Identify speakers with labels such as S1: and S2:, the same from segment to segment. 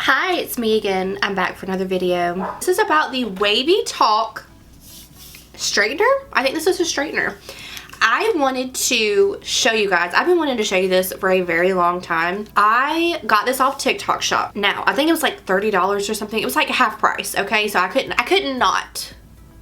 S1: Hi, it's me again. I'm back for another video. This is about the WAVYTALK straightener. I think this is a straightener. I wanted to show you guys. I've been wanting to show you this for a very long time. I got this off TikTok shop. Now, I think it was like $30 or something. It was like half price, okay? So I couldn't not,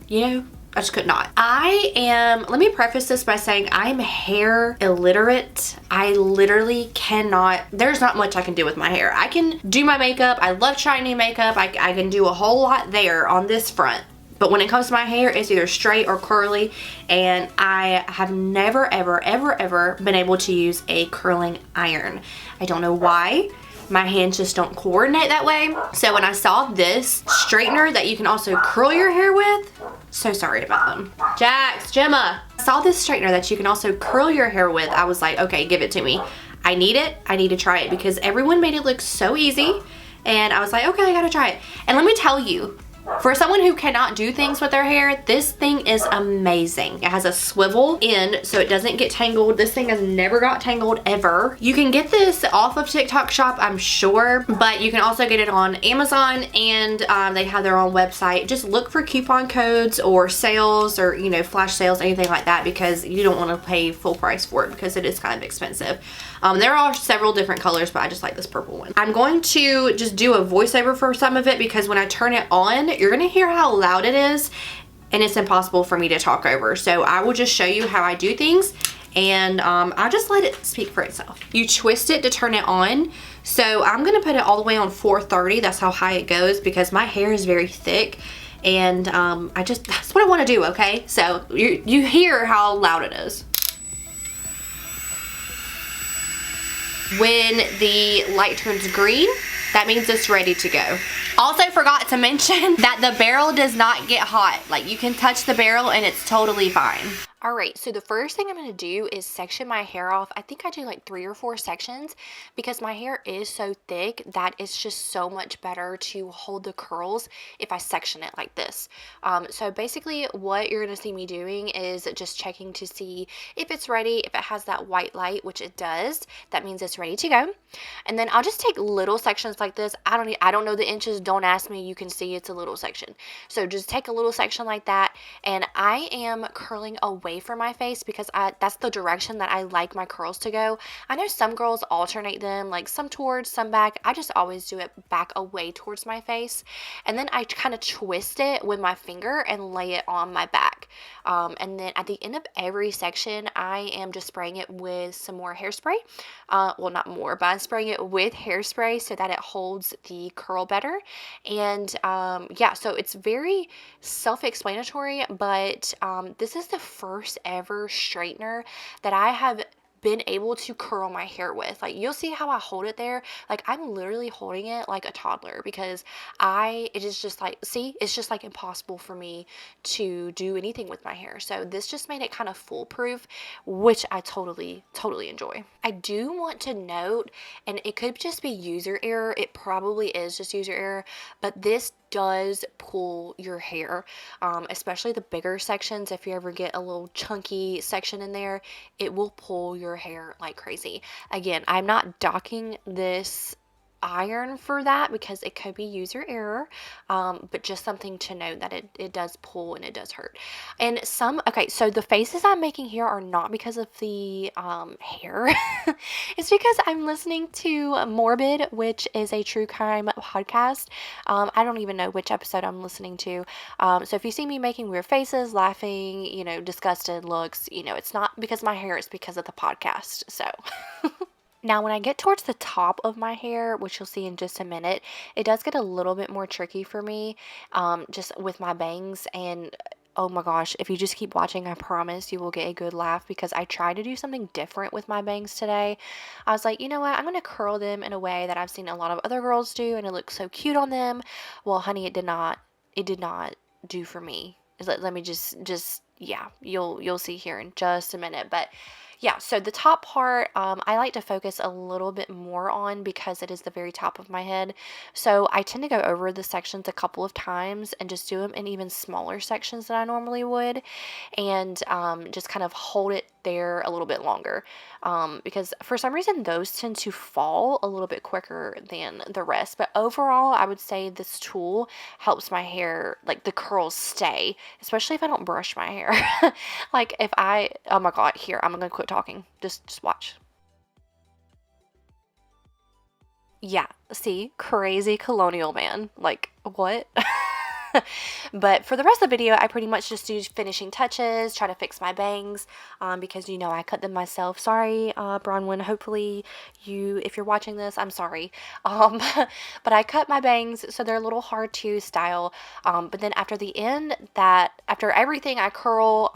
S1: you know? I just could not. Let me preface this by saying I'm hair illiterate. I literally cannot, there's not much I can do with my hair. I can do my makeup. I love trying new makeup. I can do a whole lot there on this front. But when it comes to my hair, it's either straight or curly. And I have never, ever been able to use a curling iron. I don't know why. My hands just don't coordinate that way. So when I saw this straightener that you can also curl your hair with, so sorry about them. Jax, Gemma. I saw this straightener that you can also curl your hair with. I was like, okay, give it to me. I need it. I need to try it because everyone made it look so easy. And I was like, okay, I gotta try it. And let me tell you, for someone who cannot do things with their hair, this thing is amazing. It has a swivel end so it doesn't get tangled. This thing has never got tangled ever. You can get this off of TikTok shop, I'm sure, but you can also get it on Amazon and they have their own website. Just look for coupon codes or sales or, you know, flash sales, anything like that, because you don't want to pay full price for it because it is kind of expensive. There are several different colors, but I just like this purple one. I'm going to just do a voiceover for some of it because when I turn it on, you're gonna hear how loud it is and it's impossible for me to talk over. So I will just show you how I do things and I'll just let it speak for itself. You twist it to turn it on. So I'm gonna put it all the way on 430. That's how high it goes because my hair is very thick and that's what I wanna do, okay? So you hear how loud it is. When the light turns green, that means it's ready to go. Also forgot to mention that the barrel does not get hot. Like you can touch the barrel and it's totally fine. Alright, so the first thing I'm going to do is section my hair off. I think I do like 3 or 4 sections because my hair is so thick that it's just so much better to hold the curls if I section it like this. So basically what you're going to see me doing is just checking to see if it's ready. If it has that white light, which it does, that means it's ready to go. And then I'll just take little sections like this. I don't know the inches. Don't ask me. You can see it's a little section. So just take a little section like that. And I am curling away from my face because that's the direction that I like my curls to go. I know some girls alternate them, like some towards, some back. I just always do it back away towards my face. And then I kind of twist it with my finger and lay it on my back. And then at the end of every section, I am just spraying it with some more hairspray. Well, not more, but I'm spraying it with hairspray so that it holds the curl better. And yeah, so it's very self-explanatory, but this is the first ever straightener that I have been able to curl my hair with. Like you'll see how I hold it there. Like I'm literally holding it like a toddler because it is just like, see, it's just like impossible for me to do anything with my hair. So this just made it kind of foolproof, which I totally enjoy. I do want to note, and it could just be user error. It probably is just user error, but this does pull your hair, especially the bigger sections. If you ever get a little chunky section in there, it will pull your hair like crazy. Again, I'm not docking this iron for that because it could be user error, but just something to note that it does pull and it does hurt. And okay, so the faces I'm making here are not because of the hair. It's because I'm listening to Morbid, which is a true crime podcast. I don't even know which episode I'm listening to. So if you see me making weird faces, laughing, you know, disgusted looks, you know, it's not because of my hair, it's because of the podcast. So now, when I get towards the top of my hair, which you'll see in just a minute, it does get a little bit more tricky for me, just with my bangs. And oh my gosh, if you just keep watching, I promise you will get a good laugh because I tried to do something different with my bangs today. I was like, you know what, I'm going to curl them in a way that I've seen a lot of other girls do, and it looks so cute on them. Well, honey, it did not do for me. Let me just yeah, you'll see here in just a minute. But yeah, so the top part, I like to focus a little bit more on because it is the very top of my head. So I tend to go over the sections a couple of times and just do them in even smaller sections than I normally would. And just kind of hold it they're a little bit longer, because for some reason those tend to fall a little bit quicker than the rest. But overall, I would say this tool helps my hair, like the curls stay, especially if I don't brush my hair. Like if I, oh my God, here, I'm gonna quit talking. Just watch. Yeah, see, crazy colonial man. Like, what? But for the rest of the video, I pretty much just do finishing touches, try to fix my bangs, because you know I cut them myself. Sorry, Bronwyn. Hopefully you, if you're watching this, I'm sorry. But I cut my bangs, so they're a little hard to style. But then after the end, after everything, I curl.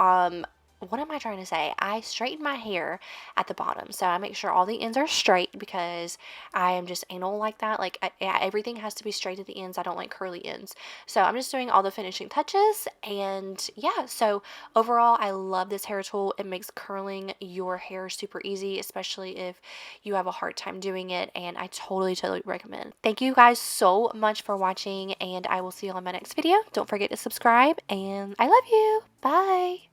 S1: What am I trying to say? I straighten my hair at the bottom. So I make sure all the ends are straight because I am just anal like that. Like everything has to be straight at the ends. I don't like curly ends. So I'm just doing all the finishing touches. And yeah, so overall, I love this hair tool. It makes curling your hair super easy, especially if you have a hard time doing it. And I totally recommend. Thank you guys so much for watching, and I will see you on my next video. Don't forget to subscribe, and I love you. Bye.